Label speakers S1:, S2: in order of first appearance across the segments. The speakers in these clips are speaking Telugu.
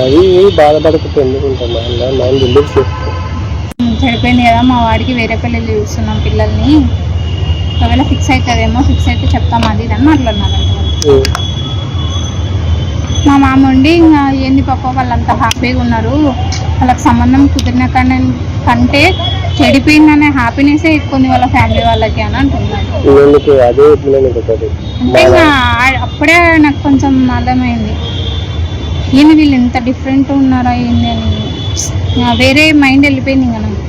S1: అది బాధపడకపోతే ఎందుకు ఉంటాం మైండ్ రిలీఫ్ చేసుకో.
S2: చెడిపోయింది కదా మా వాడికి వేరే పిల్లలు చూస్తున్నాం పిల్లల్ని, ఒకవేళ ఫిక్స్ అవుతుందేమో, ఫిక్స్ అయితే చెప్తాం అది ఇది అని మాట్లాడినారంట. మా మామ ఉండి ఇంకా ఏంది పాప వాళ్ళంతా హ్యాపీగా ఉన్నారు, వాళ్ళకి సంబంధం కుదిరిన కంటే చెడిపోయిందనే హ్యాపీనెస్ ఎక్కువ ఉంది వాళ్ళ ఫ్యామిలీ వాళ్ళకి అని అంటున్నారు. అంటే ఇంకా అప్పుడే నాకు కొంచెం అర్థమైంది ఏంది వీళ్ళు ఎంత డిఫరెంట్ ఉన్నారా ఏంది అని, వేరే మైండ్ వెళ్ళిపోయింది ఇంకా నాకు.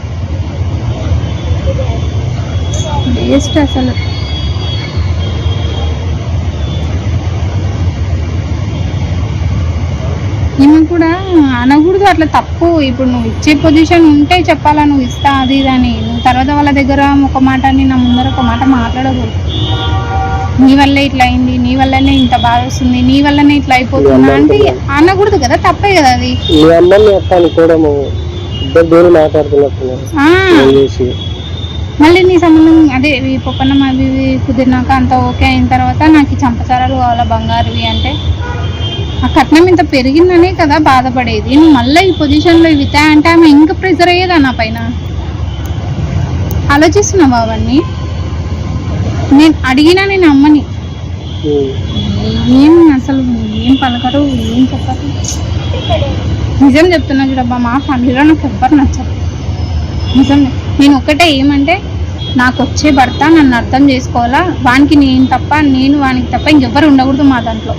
S2: వేస్ట్ అసలు. ఈమె కూడా అనకూడదు అట్లా, తప్పు. ఇప్పుడు నువ్వు ఇచ్చే పొజిషన్ ఉంటే చెప్పాలా నువ్వు ఇస్తా అది ఇది అని, నువ్వు తర్వాత వాళ్ళ దగ్గర ఒక మాట అని నా ముందర ఒక మాట మాట్లాడకూడదు. నీ వల్లే ఇట్లా అయింది, నీ వల్లనే ఇంత బాధ వస్తుంది, నీ వల్లనే ఇట్లా అయిపోతున్నా అంటే అనకూడదు కదా, తప్పే కదా అది. మళ్ళీ నీ సంబంధం అదే పొప్పన్నం అవి కుదిరినాక అంత ఓకే అయిన తర్వాత నాకు చంపచారాలు కావాలా బంగారువి అంటే, ఆ కట్నం ఇంత పెరిగిందనే కదా బాధపడేది. నువ్వు మళ్ళీ ఈ పొజిషన్లో ఇవితా అంటే ఆమె ఇంకా ప్రెజర్ అయ్యేదా నా పైన. ఆలోచిస్తున్నావా అవన్నీ? నేను అడిగినా నేను అమ్మని ఏం అసలు ఏం పలకరు, ఏం చెప్పరు. నిజం చెప్తున్నా చూడబ్బా, మా ఫ్యామిలీలో నాకు ఎవ్వరు నచ్చరు నిజం. నేను ఒక్కటే ఏమంటే, నాకు వచ్చే భర్త నన్ను అర్థం చేసుకోవాలా, వానికి నేను తప్ప, నేను వానికి తప్ప ఇంకెవ్వరు ఉండకూడదు మా దాంట్లో.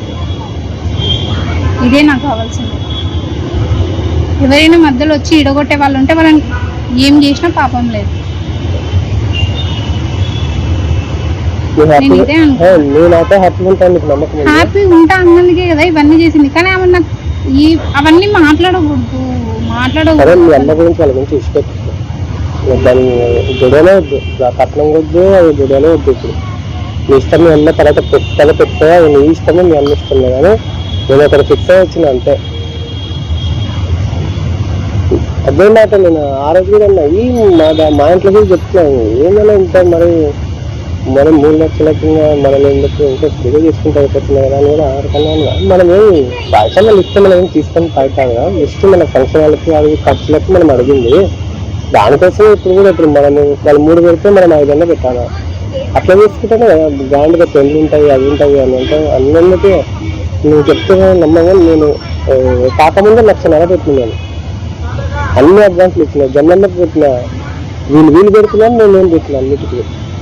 S2: ఇదే నాకు కావాల్సింది. ఎవరైనా మధ్యలో వచ్చి ఇడగొట్టే వాళ్ళు ఉంటే వాళ్ళని ఏం చేసినా పాపం లేదు. నేను ఇదే హ్యాపీ ఉంటా అన్నందుకే కదా ఇవన్నీ చేసింది. కానీ ఆమె నాకు అవన్నీ మాట్లాడకూడదు.
S1: కట్నం వద్దు, అది గుడనే వద్దు. ఇప్పుడు నీ ఇష్టం మీ అన్న తర్వాత పెట్టా నీ ఇష్టమే మీ అన్న ఇష్టమే, కానీ నేను అక్కడ ఫిక్స్ అయ్యి వచ్చిన అంతే. అదే మాట నేను ఆ రోజు కూడా అన్నా, మా ఇంట్లో కూడా చెప్తున్నాను ఏమైనా ఇంత మరి 3 లక్షలకి మనం ఎందుకు ఇంకా ఫ్రీగా తీసుకుంటూ అయిపోతున్నాయి కదా అని కూడా ఆడుకున్నాను. మనం ఏమి పైసలు లిస్ట్ మనం ఏం తీసుకొని పైతాం కదా, లిస్ట్ మన ఫంక్షన్ వాళ్ళకి అవి ఖర్చులకి మనం అడిగింది. దానికోసం ఇప్పుడు కూడా ఇప్పుడు మనం వాళ్ళు 3 పెడితే మనం 5 పెట్టాలి. అట్లా తీసుకుంటేనే కదా గ్రాండ్గా పెళ్ళి ఉంటాయి, అవి ఉంటాయి అని ఉంటాయి. అన్నింటికీ నువ్వు చెప్తే నమ్మగా నేను కాకముందే 1,00,000 పెట్టినాను. అన్ని అడ్వాన్స్లు ఇచ్చినా, జన్మకి పెట్టినా, వీళ్ళు పెడుతున్నాను, నేను పెట్టినా. అన్నిటికీ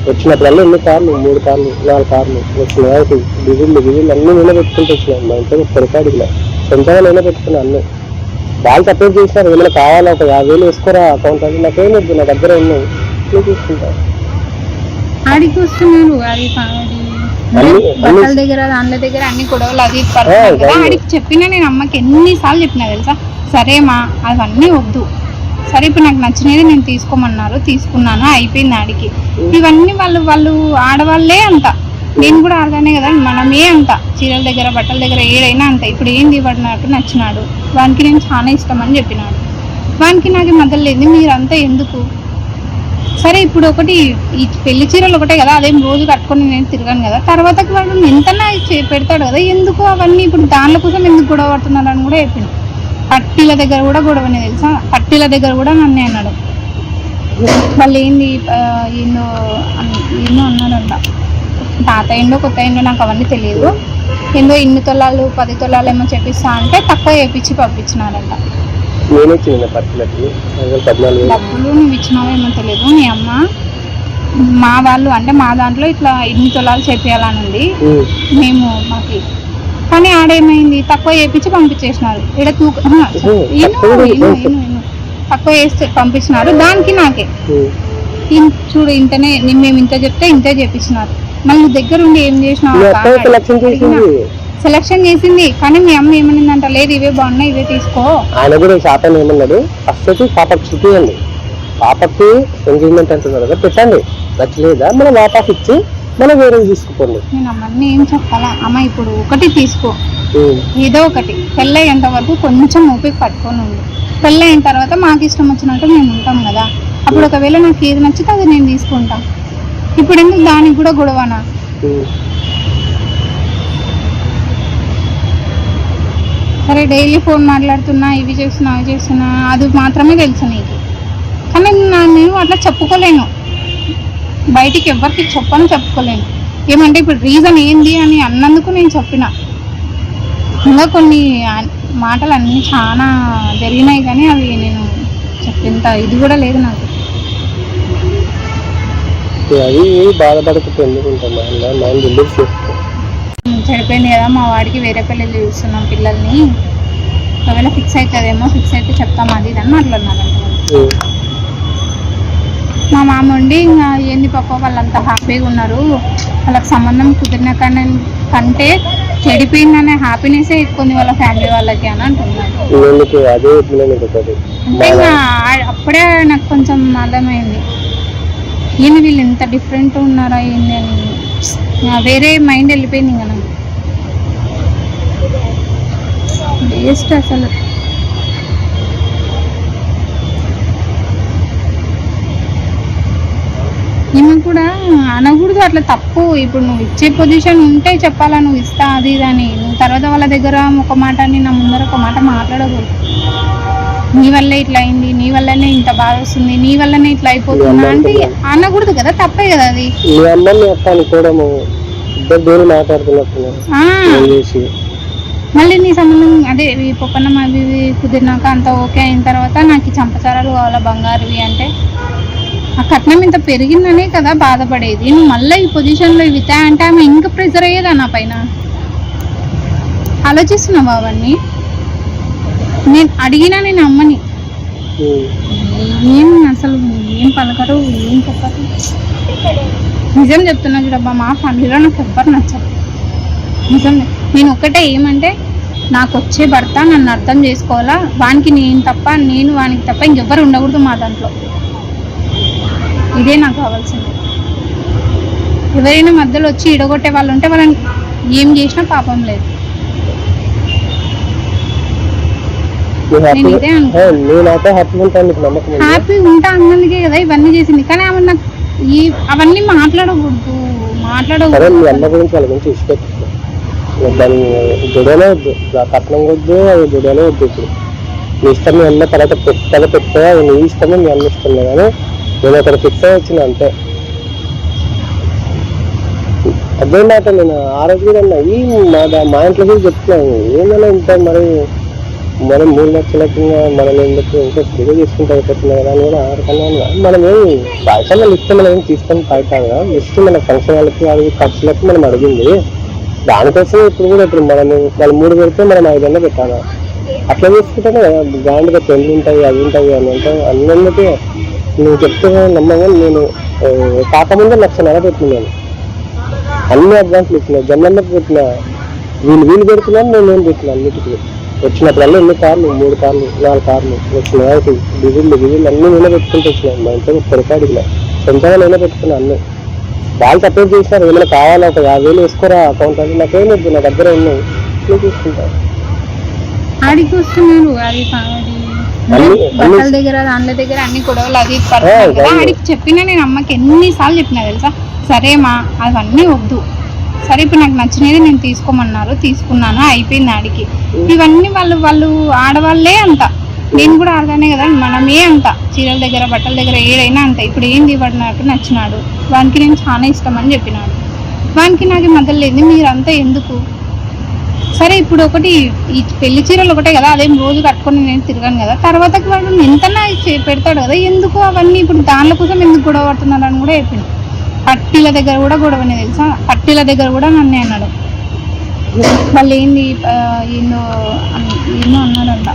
S1: వచ్చినప్పుడల్లా 2 కార్లు, 3 కార్లు, 4 కార్లు వచ్చిన డిజిల్ అన్నీ నేనే పెట్టుకుంటూ వచ్చినాను. మా ఇంట్లో పొరపాటుగా కొంచెంగా నేనే పెట్టుకున్నా అన్నీ. వాళ్ళు సపోర్ట్ చేసినారు, ఏమైనా కావాలా ఒక 50,000 వేసుకోరా అకౌంట్ అంటే, నాకేం వద్దు, నా దగ్గర ఉన్నాయి నేను తీసుకుంటాను.
S2: ఆడికి వస్తున్నారు బట్టల దగ్గర దానిల దగ్గర అన్ని గొడవలు అది పడుతున్నాయి కదా. ఆడికి చెప్పినా నేను అమ్మకి ఎన్నిసార్లు చెప్పినా తెలుసా, సరే మా అవన్నీ వద్దు, సరే ఇప్పుడు నాకు నచ్చినది నేను తీసుకోమన్నారు, తీసుకున్నాను, అయిపోయింది. ఆడికి ఇవన్నీ వాళ్ళు ఆడవాళ్ళే అంత, నేను కూడా ఆడదానే కదా, మనమే అంత. చీరల దగ్గర బట్టల దగ్గర ఏడైనా అంత. ఇప్పుడు ఏంది పడినట్టు నచ్చినాడు, వానికి నేను చాలా ఇష్టం అని చెప్పినాడు, వానికి నాకు మధ్యలో లేదు, మీరంతా ఎందుకు. సరే ఇప్పుడు ఒకటి ఈ పెళ్లి చీరలు ఒకటే కదా, అదేం రోజు కట్టుకొని నేను తిరగాను కదా, తర్వాత వాడు ఎంతనా పెడతాడు కదా, ఎందుకు అవన్నీ ఇప్పుడు దానిల కోసం ఎందుకు గొడవ పడుతున్నారు అని కూడా చెప్పింది. పట్టీల దగ్గర కూడా గొడవనే తెలుసా, పట్టీల దగ్గర కూడా నన్నే అన్నాడు. వాళ్ళు ఏంది ఏందో అన్నాడంట, తాత ఏందో కొత్త ఏందో నాకు అవన్నీ తెలియదు, ఏందో 8 తులాలు 10 తులాలు ఏమో చెప్పిస్తా అంటే తక్కువ చేపించి పంపించినాడంట. డబ్బులు నువ్వు ఇచ్చినావేమో తెలియదు, నీ అమ్మ మా వాళ్ళు అంటే మా దాంట్లో ఇట్లా 8 తులాలు చేపియాలని ఉంది మేము మాకి, కానీ ఆడేమైంది తక్కువ చేపించి పంపించేసినారు. ఇక్కడ తక్కువ చేస్తే పంపించినారు, దానికి నాకే చూడు ఇంతనే మేము ఇంత చెప్తే ఇంతే చేపించినారు. మళ్ళీ దగ్గర ఉండి ఏం చేసినావు, సెలక్షన్ చేసింది, కానీ మీ అమ్మ ఏమనిందంట, లేదు ఇవే బాగున్నాయి ఇవే తీసుకో.
S1: ఆయన కూడా శాతం ఏమన్నాడు, ఫస్ట్ వచ్చి పాపకి చూపియండి, పాపకి ఎంగేజ్మెంట్ అంటున్నారు కదా పెట్టండి, నచ్చలేదా మనం వాపస్ ఇచ్చి మనం వేరే తీసుకోండి.
S2: నేను అమ్మని ఏం చెప్పాలా, అమ్మ ఇప్పుడు ఒకటి తీసుకో, ఏదో ఒకటి, పెళ్ళయ్యేంత వరకు కొంచెం ఓపిక పట్టుకొని ఉంది, పెళ్ళయిన తర్వాత మాకు ఇష్టం వచ్చినట్టు మేము ఉంటాం కదా, అప్పుడు ఒకవేళ నాకు ఏది నచ్చితే అది నేను తీసుకుంటా. ఇప్పుడు ఎందుకు దానికి కూడా గొడవనా. సరే డైలీ ఫోన్ మాట్లాడుతున్నా, ఇవి చేస్తున్నా అవి చేస్తున్నా, అది మాత్రమే తెలుసు నీకు. కానీ నేను అట్లా చెప్పుకోలేను, బయటికి ఎవరికి చెప్పుకోలేను. ఏమంటే ఇప్పుడు రీజన్ ఏంది అని అన్నందుకు నేను చెప్పిన. ఇంకా కొన్ని మాటలు అన్నీ చాలా జరిగినాయి కానీ అవి నేను చెప్పేంత ఇది కూడా లేదు నాకు.
S1: అది బాధపడకపోతే
S2: చెడిపోయింది కదా, మా వాడికి వేరే పిల్లలు చూస్తున్నాం పిల్లల్ని, ఒకవేళ ఫిక్స్ అవుతుందేమో, ఫిక్స్ అయితే చెప్తాం అది ఇది అని మాట్లాడినారంట. మా మామ ఉండి ఇంకా ఏంది పాప వాళ్ళంతా హ్యాపీగా ఉన్నారు, వాళ్ళకి సంబంధం కుదిరిన కంటే చెడిపోయిందనే హ్యాపీనెస్సే ఎక్కువ వాళ్ళ ఫ్యామిలీ వాళ్ళకి అని అంటున్నారు. అంటే ఇంకా అప్పుడే నాకు కొంచెం అర్థమైంది, ఏంది వీళ్ళు ఎంత డిఫరెంట్ ఉన్నారా ఏంది అని. వేరే మైండ్ వెళ్ళిపోయింది ఇంకా నాకు. వేస్ట్ అసలు. ఈమె కూడా అనకూడదు అట్లా, తప్పు. ఇప్పుడు నువ్వు ఇచ్చే పొజిషన్ ఉంటే చెప్పాలా, నువ్వు ఇస్తా అది ఇది అని. నువ్వు తర్వాత వాళ్ళ దగ్గర ఒక మాట అని నా ముందర ఒక మాట మాట్లాడకూడదు. నీ వల్లే ఇట్లా అయింది, నీ వల్లనే ఇంత బాధ వస్తుంది, నీ వల్లనే ఇట్లా అయిపోతున్నా అంటే అనకూడదు కదా, తప్పే కదా అది. మళ్ళీ నీ సంబంధం అదే పొప్పన్నం అవి కుదిరినాక అంత ఓకే అయిన తర్వాత నాకు చంపచారాలు కావాలా బంగారువి అంటే, ఆ కట్నం ఇంత పెరిగిందనే కదా బాధపడేది. నువ్వు మళ్ళీ ఈ పొజిషన్లో ఇవి అంటే ఆమె ఇంకా ప్రెజర్ అయ్యేదా నా పైన. ఆలోచిస్తున్నావు అవన్నీ. నేను అడిగినా నేను అమ్మని ఏం అసలు ఏం పలకరు, ఏం చెప్పరు. నిజం చెప్తున్నా చూడబ్బా, మా ఫ్యామిలీలో నాకు ఎవ్వరు నచ్చరు నిజం. నేను ఒక్కటే ఏమంటే, నాకు వచ్చే భర్త నన్ను అర్థం చేసుకోవాలా, వానికి నేను తప్ప, నేను వానికి తప్ప ఇంకెవ్వరు ఉండకూడదు మా దాంట్లో. ఇదే నాకు కావాల్సింది. ఎవరైనా మధ్యలో వచ్చి ఇడగొట్టే వాళ్ళు ఉంటే వాళ్ళని ఏం చేసినా పాపం లేదు. నేను ఇదే హ్యాపీ ఉంటా అన్నందుకే కదా ఇవన్నీ చేసింది. కానీ ఆమె నాకు అవన్నీ మాట్లాడకూడదు.
S1: కట్నం వద్దు, అది జుడనే వద్దు. ఇప్పుడు నీ ఇష్టం, మీ అన్న తర్వాత పెట్టా నీ ఇష్టమే, మీ అన్న ఇష్టమే. కానీ నేను అక్కడ ఫిక్స్ అయ్యి వచ్చిన అంతే. అదేంటంటే నేను ఆ రోజు కూడా ఈ మా ఇంట్లో కూడా చెప్తున్నాను, ఏమైనా ఇంత మరి మనం 3 లక్షలకి మనం ఎందుకు ఇంకా ఫ్రీగా తీసుకుంటే అయిపోతున్నాయి కదా అని కూడా ఆడుకున్నాను. మనమేమి పైసలు ఇస్తే మనం ఏం తీసుకొని పైకాదు కదా, ఇస్తే మన ఫంక్షన్ వాళ్ళకి అవి ఖర్చులకి మనం అడిగింది. దానికోసం ఇప్పుడు కూడా ఇప్పుడు మనం వాళ్ళు 3 పెడితే మనం 5 పెట్టాలి. అట్లా తీసుకుంటేనే కదా గ్రాండ్గా పెళ్ళి ఉంటాయి, అవి ఉంటాయి అని అంటే అన్నింటికీ నువ్వు చెప్తే నమ్మగా. నేను కాకముందే 1,00,000 పెట్టినాను, అన్ని అడ్వాన్స్లు ఇచ్చినాను, జన్మకి పెట్టిన వీళ్ళు పెడుతున్నాను, నేను పెట్టినా. అన్నిటికీ వచ్చినప్పుడల్లా 2 కార్లు 3 కార్లు 4 కార్లు వచ్చినాయి. డిజిల్ అన్నీ నేనే పెట్టుకుంటూ వచ్చినాను. మా ఇంట్లో పొరపాటుగా సొంతంగా నేనే పెట్టుకున్నాను అన్నీ. వాళ్ళు సపోర్ట్ చేసినారు, ఏమైనా కావాలా ఒక 50,000 వేసుకోరా అకౌంట్ అంటే, నాకేం వద్దు, నా దగ్గర ఉన్నాయి, నేను తీసుకుంటాను.
S2: ఆడికి వస్తున్నారు అది బట్టల దగ్గర దాంట్ల దగ్గర అన్ని గొడవలు అది పడుతున్నాయి కదా. ఆడికి చెప్పినా నేను అమ్మకి ఎన్నిసార్లు చెప్పినా తెలుసా, సరేమా అవన్నీ వద్దు, సరే ఇప్పుడు నాకు నచ్చినది నేను తీసుకోమన్నారు, తీసుకున్నాను, అయిపోయింది. ఆడికి ఇవన్నీ వాళ్ళు ఆడవాళ్ళే అంత, నేను కూడా ఆడదానే కదా, మనమే అంత. చీరల దగ్గర బట్టల దగ్గర ఏదైనా అంత. ఇప్పుడు ఏంది వాడు నాకు నచ్చినాడు, వానికి నేను చాలా ఇష్టం అని చెప్పినాడు, వానికి నాకు మధ్యలో లేదు, మీరంతా ఎందుకు. సరే ఇప్పుడు ఒకటి ఈ పెళ్లి చీరలు ఒకటే కదా, అదేం రోజు కట్టుకొని నేను తిరగాను కదా, తర్వాతకి వాడు ఎంతన్నా పెడతాడు కదా, ఎందుకు అవన్నీ ఇప్పుడు దానిల కోసం ఎందుకు గొడవ పడుతున్నారు అని కూడా చెప్పిన. పట్టీల దగ్గర కూడా గొడవనే తెలుసా, పట్టీల దగ్గర కూడా నన్నే అన్నాడు. వాళ్ళు ఏంది ఏందో అన్నాడంట.